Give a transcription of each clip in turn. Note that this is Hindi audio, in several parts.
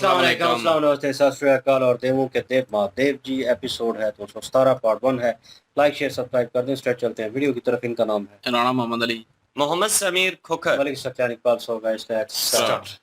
अस्सलाम वालेकुम, अस्सलाम नमस्ते, सत श्री अकाल और देवों के देव महादेव जी। एपिसोड है 217 पार्ट 1 है। लाइक शेयर सब्सक्राइब कर दें। स्ट्रेट चलते हैं वीडियो की तरफ। इनका नाम है राणा मोहम्मद अली, मोहम्मद समीर खोखर, मलिक सत्यान Iqbal. So guys let's start.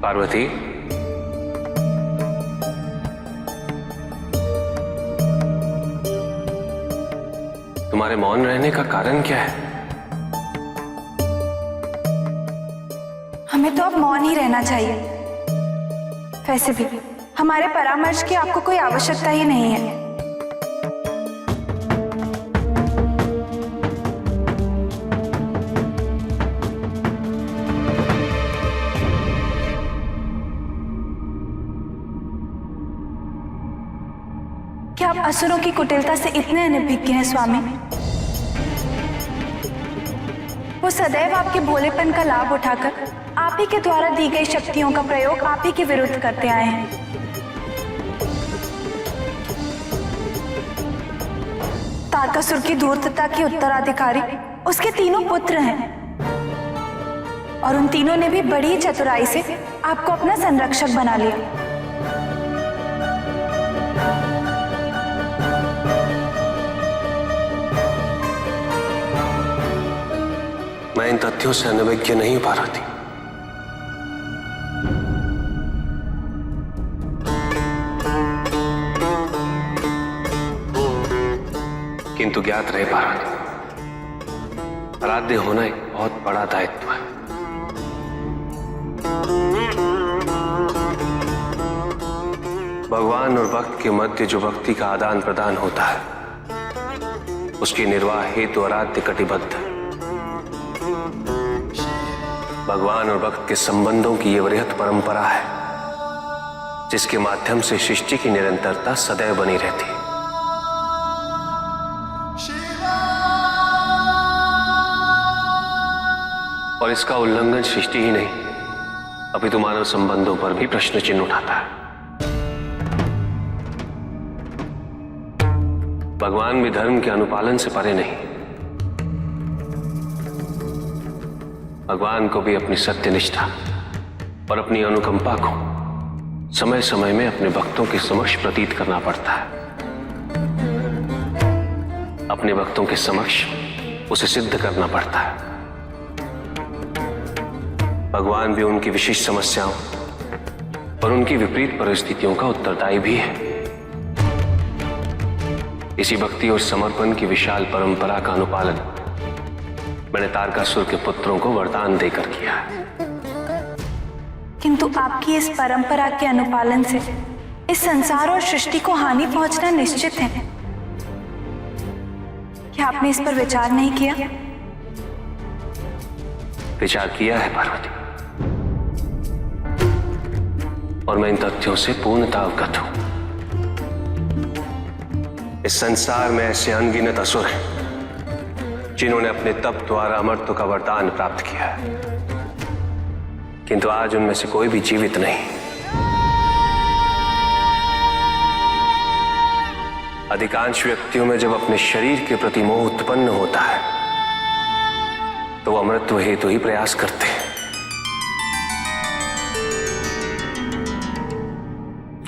Parvati, तुम्हारे मौन रहने का कारण क्या है? हमें तो अब मौन ही रहना चाहिए। वैसे भी हमारे परामर्श की आपको कोई आवश्यकता ही नहीं है। क्या आप असुरों की कुटिलता से इतने अनभिज्ञ हैं स्वामी? वो सदैव आपके भोलेपन का लाभ उठाकर आप ही के द्वारा दी गई शक्तियों का प्रयोग आप ही के विरुद्ध करते आए हैं। तारकासुर की धूर्तता के उत्तराधिकारी उसके तीनों पुत्र हैं और उन तीनों ने भी बड़ी चतुराई से आपको अपना संरक्षक बना लिया। मैं इन तथ्यों से अनभिज्ञ नहीं पार्वती। किंतु ज्ञात रहे पार्वती, आराध्य होना एक बहुत बड़ा दायित्व है। भगवान और भक्त के मध्य जो भक्ति का आदान प्रदान होता है, उसके निर्वाह हेतु आराध्य कटिबद्ध है। भगवान और भक्त के संबंधों की यह वृहत परंपरा है, जिसके माध्यम से सृष्टि की निरंतरता सदैव बनी रहती है। और इसका उल्लंघन सृष्टि ही नहीं, अपितु मानव संबंधों पर भी प्रश्न चिन्ह उठाता है। भगवान भी धर्म के अनुपालन से परे नहीं। भगवान को भी अपनी सत्यनिष्ठा और अपनी अनुकंपा को समय समय में अपने भक्तों के समक्ष प्रतीत करना पड़ता है। अपने भक्तों के समक्ष उसे सिद्ध करना पड़ता है। भगवान भी उनकी विशिष्ट समस्याओं और उनकी विपरीत परिस्थितियों का उत्तरदायी भी है। इसी भक्ति और समर्पण की विशाल परंपरा का अनुपालन मैंने तारकासुर के पुत्रों को वरदान देकर किया है। किंतु आपकी इस परंपरा के अनुपालन से इस संसार और सृष्टि को हानि पहुंचना निश्चित है। क्या आपने इस पर विचार नहीं किया? विचार किया है पार्वती, और मैं इन तथ्यों से पूर्णतः अवगत हूं। इस संसार में ऐसे अनगिनत असुर हैं जिन्होंने अपने तप द्वारा अमरत्व का वरदान प्राप्त किया है, किंतु आज उनमें से कोई भी जीवित नहीं। अधिकांश व्यक्तियों में जब अपने शरीर के प्रति मोह उत्पन्न होता है, तो वो अमरत्व हेतु ही प्रयास करते हैं,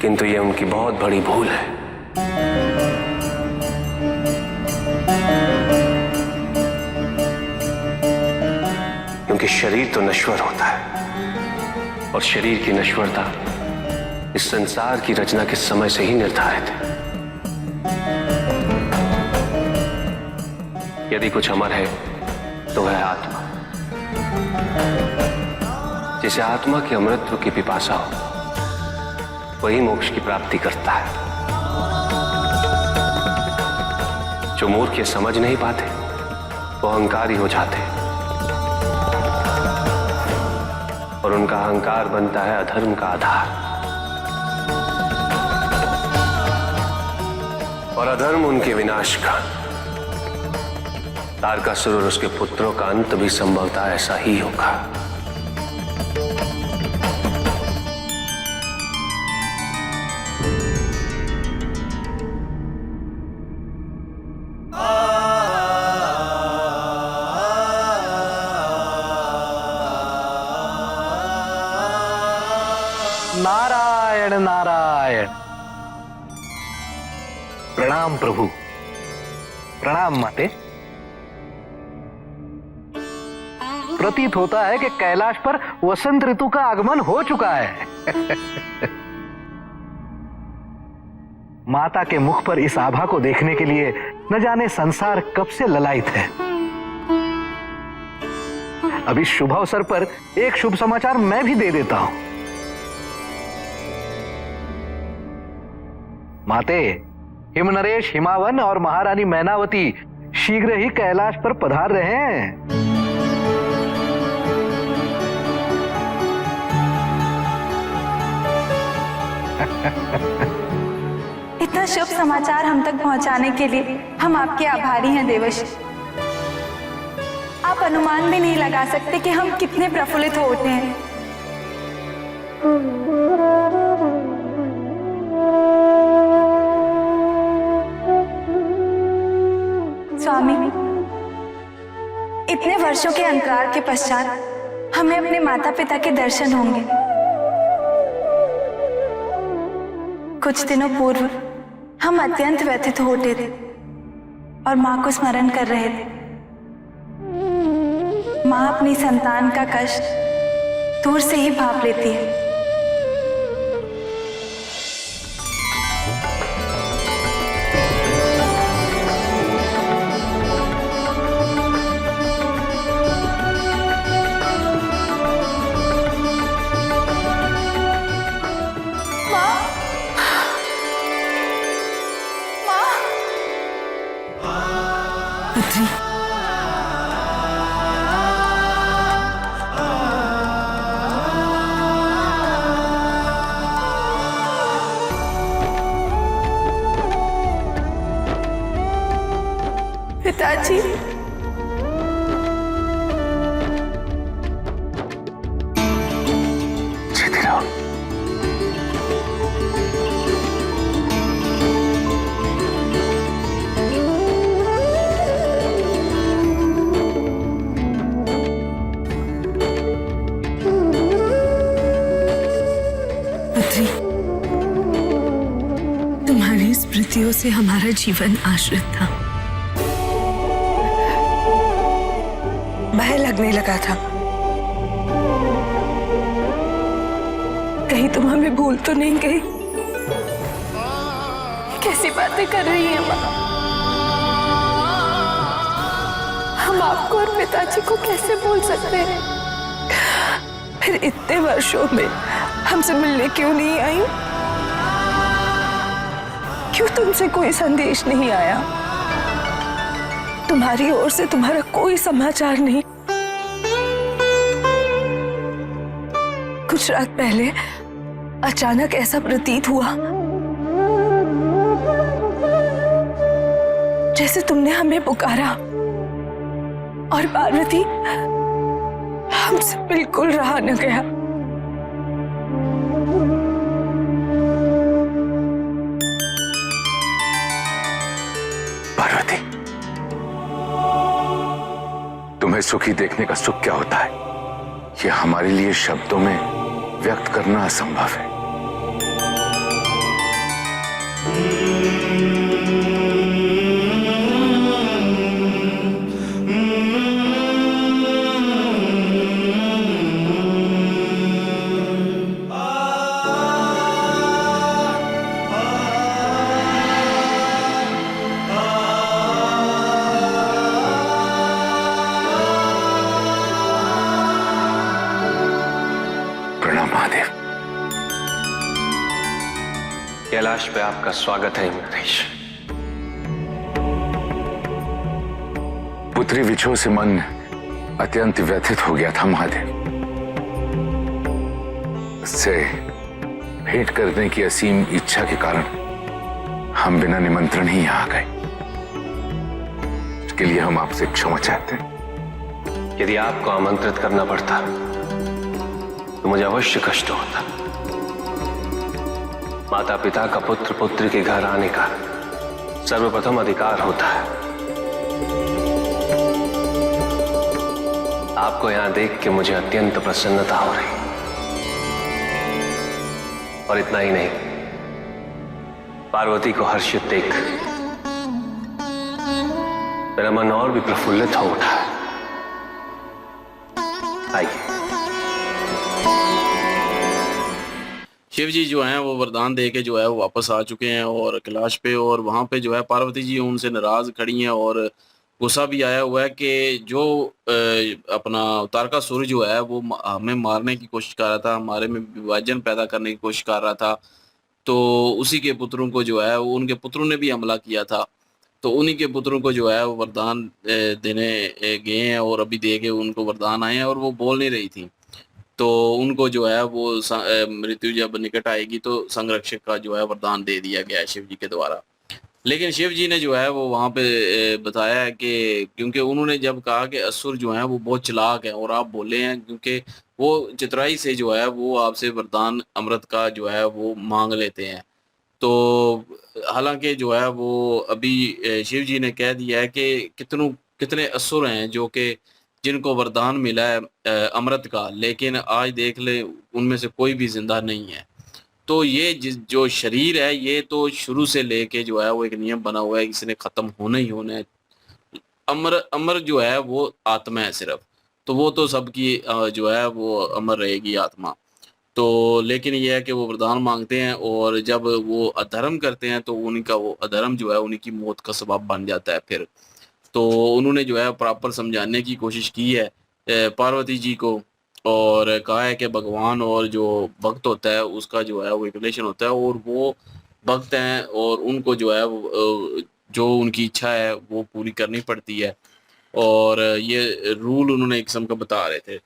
किंतु ये उनकी बहुत बड़ी भूल है। क्योंकि शरीर तो नश्वर होता है, और शरीर की नश्वरता इस संसार की रचना के समय से ही निर्धारित है। यदि कुछ अमर है तो वह आत्मा। जिसे आत्मा के अमरत्व की पिपासा हो, वही मोक्ष की प्राप्ति करता है। जो मूर्ख ये समझ नहीं पाते, वो अहंकारी हो जाते, और उनका अहंकार बनता है अधर्म का आधार। और अधर्म उनके विनाश का। तारकासुर और उसके पुत्रों का अंत भी संभवतः ऐसा ही होगा। नारायण नारायण। प्रणाम प्रभु। प्रणाम माते। प्रतीत होता है कि कैलाश पर वसंत ऋतु का आगमन हो चुका है। माता के मुख पर इस आभा को देखने के लिए न जाने संसार कब से ललायित है। अब इस शुभ अवसर पर एक शुभ समाचार मैं भी दे देता हूं। माते, हिमनरेश हिमावन और महारानी मैनावती शीघ्र ही कैलाश पर पधार रहे हैं। इतना शुभ समाचार हम तक पहुंचाने के लिए हम आपके आभारी हैं देवश। आप अनुमान भी नहीं लगा सकते कि हम कितने प्रफुल्लित हो उठे हैं। स्वामी, इतने वर्षों के अंतराल के पश्चात हमें अपने माता पिता के दर्शन होंगे। कुछ दिनों पूर्व हम अत्यंत व्यथित हो उठे थे और मां को स्मरण कर रहे थे। मां अपनी संतान का कष्ट दूर से ही भाप लेती है। पिताजी, जीती रहो। पुत्री, तुम्हारी स्मृतियों से हमारा जीवन आश्रित था। भय लगने लगा था कहीं तुम हमें भूल तो नहीं गई। कैसी बातें कर रही है मां? हम आपको और पिताजी को कैसे भूल सकते हैं? फिर इतने वर्षों में हमसे मिलने क्यों नहीं आई? क्यों तुमसे कोई संदेश नहीं आया? तुम्हारी ओर से तुम्हारा कोई समाचार नहीं। कुछ रात पहले अचानक ऐसा प्रतीत हुआ जैसे तुमने हमें पुकारा और पार्वती हमसे बिल्कुल रहा न गया। पार्वती, तुम्हें सुखी देखने का सुख क्या होता है, यह हमारे लिए शब्दों में व्यक्त करना असंभव है। महादेव, कैलाश पे आपका स्वागत है हिमनरेश। पुत्री विछोह से मन अत्यंत व्यथित हो गया था महादेव। उससे भेंट करने की असीम इच्छा के कारण हम बिना निमंत्रण ही यहां गए। इसके लिए हम आपसे क्षमा चाहते हैं। यदि आपको आमंत्रित करना पड़ता तो मुझे अवश्य कष्ट होता। माता पिता का पुत्र पुत्री के घर आने का सर्वप्रथम अधिकार होता है। आपको यहां देख के मुझे अत्यंत प्रसन्नता हो रही। और इतना ही नहीं, पार्वती को हर्षित देख मेरा मन और भी प्रफुल्लित हो उठा है। आइए। शिव जी जो हैं वो वरदान दे के जो है वो वापस आ चुके हैं और कैलाश पे, और वहाँ पे जो है पार्वती जी उनसे नाराज खड़ी हैं और गुस्सा भी आया हुआ है कि जो अपना तारकासुर जो है वो हमें मारने की कोशिश कर रहा था, हमारे में विभाजन पैदा करने की कोशिश कर रहा था। तो उसी के पुत्रों को जो है वो उनके पुत्रों ने भी हमला किया था, तो उन्हीं के पुत्रों को जो है वो वरदान देने गए हैं और अभी दे के उनको वरदान आए हैं और वो बोल नहीं रही थी। तो उनको जो है वो मृत्यु जब निकट आएगी तो संरक्षक का जो है वरदान दे दिया गया है शिव जी के द्वारा। लेकिन शिव जी ने जो है वो वहाँ पे बताया है कि क्योंकि उन्होंने जब कहा कि असुर जो हैं वो बहुत चालाक है और आप बोले हैं, क्योंकि वो चतुराई से जो है वो आपसे वरदान अमृत का जो है वो मांग लेते हैं। तो हालांकि जो है वो अभी शिव जी ने कह दिया है कि कितने असुर हैं जो कि जिनको वरदान मिला है अमृत का, लेकिन आज देख ले उनमें से कोई भी जिंदा नहीं है। तो ये जो शरीर है ये तो शुरू से लेके जो है वो एक नियम बना हुआ है, इसने खत्म होना ही होना है। अमर अमर जो है वो आत्मा है सिर्फ, तो वो तो सबकी जो है वो अमर रहेगी आत्मा। तो लेकिन ये है कि वो वरदान मांगते हैं और जब वो अधर्म करते हैं तो उनका वो अधर्म जो है उनकी मौत का सबब बन जाता है फिर। तो उन्होंने जो है प्रॉपर समझाने की कोशिश की है पार्वती जी को, और कहा है कि भगवान और जो भक्त होता है उसका जो है वो एक रिलेशन होता है और वो भक्त हैं और उनको जो है जो उनकी इच्छा है वो पूरी करनी पड़ती है। और ये रूल उन्होंने एक किस्म का बता रहे थे,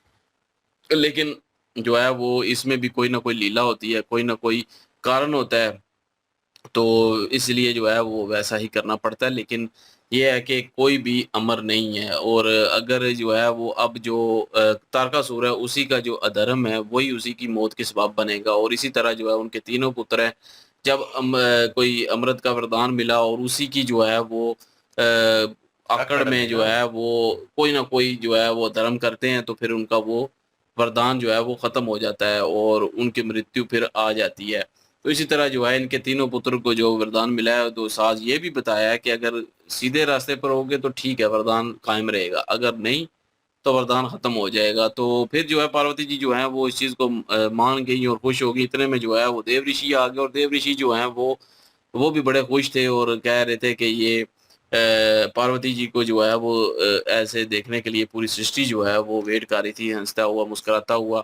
लेकिन जो है वो इसमें भी कोई ना कोई लीला होती है, कोई ना कोई कारण होता है, तो इसलिए जो है वो वैसा ही करना पड़ता है। लेकिन ये है कि कोई भी अमर नहीं है, और अगर जो है वो अब जो तारकासुर है उसी का जो अधर्म है वही उसी की मौत के सबब बनेगा। और इसी तरह जो है उनके तीनों पुत्र हैं, जब कोई अमृत का वरदान मिला और उसी की जो है वो आकड़ में जो है वो कोई ना कोई जो है वो धर्म करते हैं, तो फिर उनका वो वरदान जो है वो खत्म हो जाता है और उनकी मृत्यु फिर आ जाती है। तो इसी तरह जो है इनके तीनों पुत्र को जो वरदान मिला है, तो साज ये भी बताया है कि अगर सीधे रास्ते पर होगे तो ठीक है वरदान कायम रहेगा, अगर नहीं तो वरदान खत्म हो जाएगा। तो फिर जो है पार्वती जी जो है वो इस चीज को मान गई और खुश हो गई। इतने में जो है वो देव ऋषि आ गए, और देव ऋषि जो है वो भी बड़े खुश थे और कह रहे थे कि ये पार्वती जी को जो है वो ऐसे देखने के लिए पूरी सृष्टि जो है वो वेट कर रही थी, हंसता हुआ मुस्कुराता हुआ।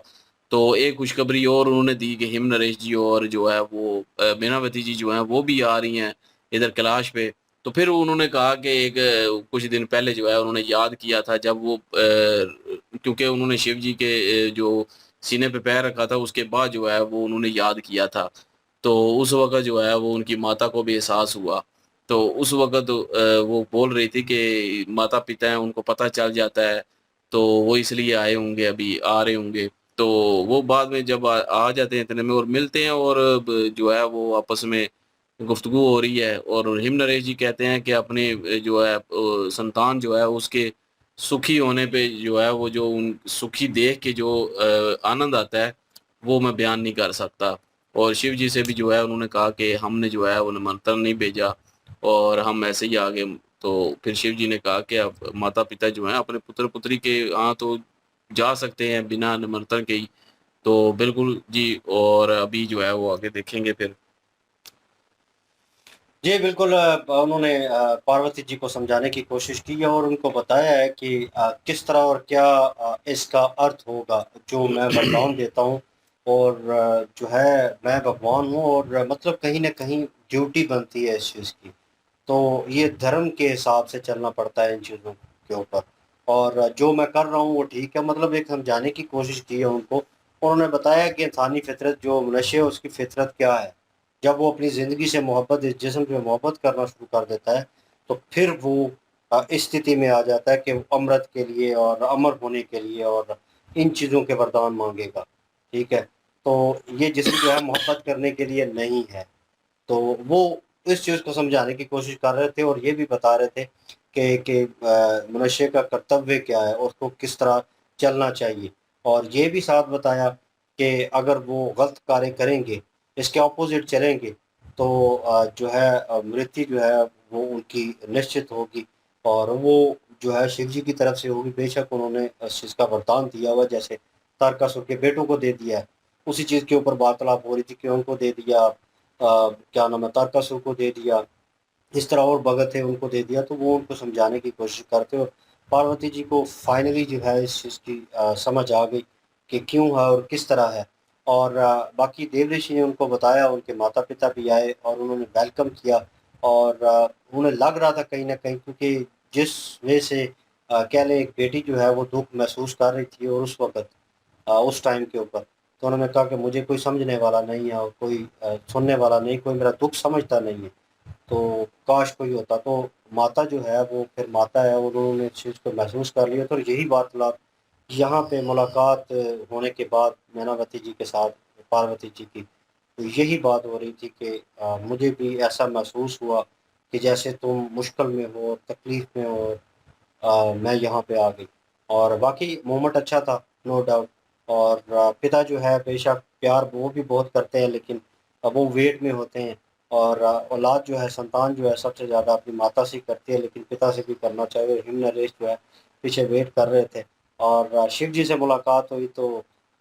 तो एक खुशखबरी और उन्होंने दी कि हिम नरेश जी और जो है वो मीनावती जी जो है वो भी आ रही हैं इधर कैलाश पे। तो फिर उन्होंने कहा कि एक कुछ दिन पहले जो है उन्होंने याद किया था जब वो क्योंकि उन्होंने शिव जी के जो सीने पे पैर रखा था उसके बाद जो है वो उन्होंने याद किया था। तो उस वक्त जो है वो उनकी माता को भी एहसास हुआ। तो उस वक्त वो बोल रही थी कि माता पिता हैं उनको पता चल जाता है, तो वो इसलिए आए होंगे, अभी आ रहे होंगे। तो वो बाद में जब आ जाते हैं इतने में और मिलते हैं, और जो है वो आपस में गुफ्तगू हो रही है। और हिम नरेश जी कहते हैं कि अपने जो है संतान जो है उसके सुखी होने पे जो है वो जो उन सुखी देख के जो आनंद आता है वो मैं बयान नहीं कर सकता। और शिव जी से भी जो है उन्होंने कहा कि हमने जो है वो निमंत्रण नहीं भेजा और हम ऐसे ही आ गए। तो फिर शिव जी ने कहा कि अब माता पिता जो हैं अपने पुत्र पुत्री के यहाँ तो जा सकते हैं बिना निमंत्रण के ही। तो बिल्कुल जी, और अभी जो है वो आगे देखेंगे फिर। जी बिल्कुल, उन्होंने पार्वती जी को समझाने की कोशिश की है और उनको बताया है कि किस तरह और क्या इसका अर्थ होगा जो मैं वरदान देता हूँ। और जो है मैं भगवान हूँ और मतलब कहीं ना कहीं ड्यूटी बनती है इस चीज़ की। तो ये धर्म के हिसाब से चलना पड़ता है इन चीज़ों के ऊपर। और जो मैं कर रहा हूँ वो ठीक है, मतलब एक समझाने की कोशिश की है उनको। उन्होंने बताया कि इंसानी फितरत जो मनुष्य है उसकी फितरत क्या है। जब वो अपनी ज़िंदगी से मोहब्बत, इस जिस्म से मोहब्बत करना शुरू कर देता है तो फिर वो इस स्थिति में आ जाता है कि वो अमृत के लिए और अमर होने के लिए और इन चीज़ों के वरदान मांगेगा। ठीक है, तो ये जिस्म जो है मोहब्बत करने के लिए नहीं है। तो वो इस चीज़ को समझाने की कोशिश कर रहे थे और ये भी बता रहे थे कि मनुष्य का कर्तव्य क्या है, उसको किस तरह चलना चाहिए। और ये भी साथ बताया कि अगर वो गलत कार्य करेंगे इसके ऑपोजिट चलेंगे तो जो है मृत्यु जो है वो उनकी निश्चित होगी और वो जो है शिव जी की तरफ से होगी। बेशक उन्होंने इस चीज़ का वरदान दिया हुआ, जैसे तारकासुर के बेटों को दे दिया है, उसी चीज़ के ऊपर वार्तालाप हो रही थी कि उनको दे दिया, क्या नाम है, तारकासुर को दे दिया, इस तरह और भगत थे उनको दे दिया। तो वो उनको समझाने की कोशिश करते और पार्वती जी को फाइनली जो है इस चीज़ की समझ आ गई कि क्यों है और किस तरह है। और बाकी देव ऋषि ने उनको बताया, उनके माता पिता भी आए और उन्होंने वेलकम किया और उन्हें लग रहा था कहीं न कहीं, क्योंकि जिस वे से कह लें एक बेटी जो है वो दुःख महसूस कर रही थी और उस वक़्त उस टाइम के ऊपर, तो उन्होंने कहा कि मुझे कोई समझने वाला नहीं है और कोई सुनने वाला नहीं, कोई मेरा दुःख समझता नहीं है, तो काश कोई होता। तो माता जो है वो फिर माता है, उन्होंने इस चीज़ को महसूस कर लिया। तो यही वार्तालाप यहाँ पे मुलाकात होने के बाद मैनावती जी के साथ पार्वती जी की, तो यही बात हो रही थी कि मुझे भी ऐसा महसूस हुआ कि जैसे तुम मुश्किल में हो, तकलीफ़ में हो, मैं यहाँ पे आ गई। और वाक़ई मोमेंट अच्छा था, नो डाउट। और पिता जो है बेशक प्यार वो भी बहुत करते हैं, लेकिन वो वेट में होते हैं और औलाद जो है, संतान जो है सबसे ज़्यादा अपनी माता से ही करती है, लेकिन पिता से भी करना चाहिए। हिम नरेश जो है पीछे वेट कर रहे थे और शिव जी से मुलाकात हुई तो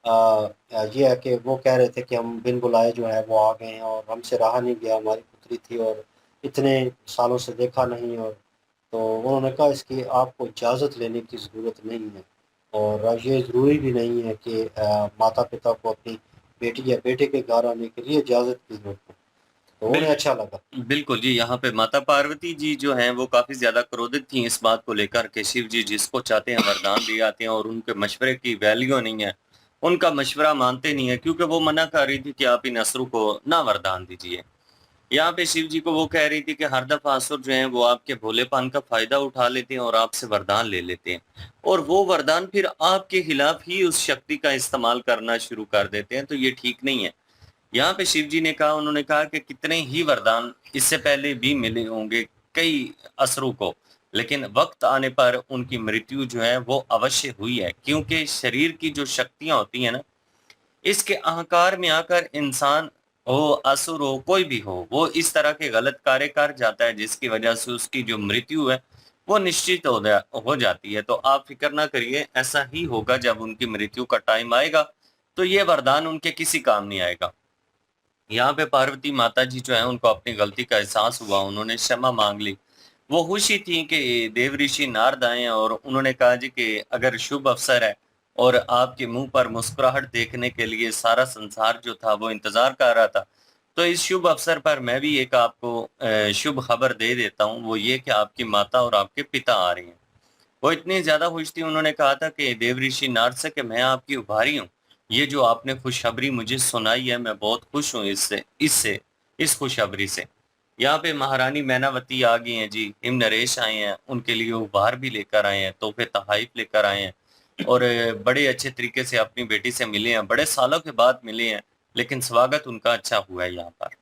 ये है कि वो कह रहे थे कि हम बिन बुलाए जो है वो आ गए हैं और हमसे रहा नहीं गया, हमारी पुत्री थी और इतने सालों से देखा नहीं। और तो उन्होंने कहा इसकी आपको इजाज़त लेने की ज़रूरत नहीं है और ये ज़रूरी भी नहीं है कि माता-पिता को अपनी बेटी या बेटे के घर आने के लिए इजाज़त की ज़रूरत हो। तो उन्हें बिल अच्छा लगा। बिल्कुल जी, यहाँ पे माता पार्वती जी जो हैं वो काफ़ी ज़्यादा क्रोधित थीं इस बात को लेकर के शिव जी जिसको चाहते हैं वरदान दिए आते हैं और उनके मशवरे की वैल्यू नहीं है। उनका मशवरा मानते नहीं है क्योंकि वो मना कर रही थी कि आप इन असुर को ना वरदान दीजिए। यहाँ पे शिव जी को वो कह रही थी कि हर दफ़ा असुर जो हैं वो आपके भोलेपन का फ़ायदा उठा लेते हैं और आपसे वरदान ले लेते हैं और वो वरदान फिर आपके खिलाफ ही उस शक्ति का इस्तेमाल करना शुरू कर देते हैं, तो ये ठीक नहीं है। यहाँ पे शिव जी ने कहा, उन्होंने कहा कि कितने ही वरदान इससे पहले भी मिले होंगे कई असुरों को, लेकिन वक़्त आने पर उनकी मृत्यु जो है वो अवश्य हुई है क्योंकि शरीर की जो शक्तियाँ होती हैं ना, इसके अहंकार में आकर इंसान हो, असुर हो, कोई भी वो इस तरह के गलत कार्य कर जाता है जिसकी वजह से उसकी जो मृत्यु है, वो निश्चित हो जाती है। तो आप फ़िक्र ना करिए, ऐसा ही होगा जब उनकी मृत्यु का टाइम आएगा, तो ये वरदान उनके किसी काम नहीं आएगा। यहाँ पे पार्वती माता जी जो है उनको अपनी गलती का एहसास हुआ, उन्होंने क्षमा माँग ली। वो खुशी थी कि देव ऋषि नारद आए और उन्होंने कहा जी कि अगर शुभ अवसर है और आपके मुँह पर मुस्कुराहट देखने के लिए सारा संसार जो था वो इंतज़ार कर रहा था, तो इस शुभ अवसर पर मैं भी एक आपको शुभ खबर दे देता हूँ, वो ये कि आपकी माता और आपके पिता आ रहे हैं। वो इतनी ज़्यादा खुश थी, उन्होंने कहा था कि देव ऋषि नारद से कि मैं आपकी उभारी हूँ। ये जो आपने खुशखबरी मुझे सुनाई है, मैं बहुत खुश हूँ इस खुशखबरी से। यहाँ पे महारानी मैनावती आ गई हैं जी, हिम नरेश आए हैं, उनके लिए उपहार भी लेकर आए हैं, तोहफ़े तोहाइफ लेकर आए हैं और बड़े अच्छे तरीके से अपनी बेटी से मिले हैं, बड़े सालों के बाद मिले हैं, लेकिन स्वागत उनका अच्छा हुआ है यहाँ पर।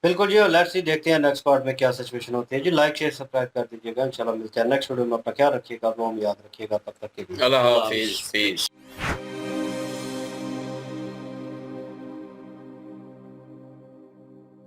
बिल्कुल जी, और लेट्स सी देखते हैं नेक्स्ट पार्ट में क्या सिचुएशन होती है। जी लाइक, शेयर, सब्सक्राइब कर दीजिएगा। इंशाल्लाह मिलते हैं नेक्स्ट वीडियो में। अपना ख्याल रखिएगा, दुआ में याद रखिएगा। तब तक के लिए अल्लाह अल्लाह हाफ़िज़। हाफ़िज़।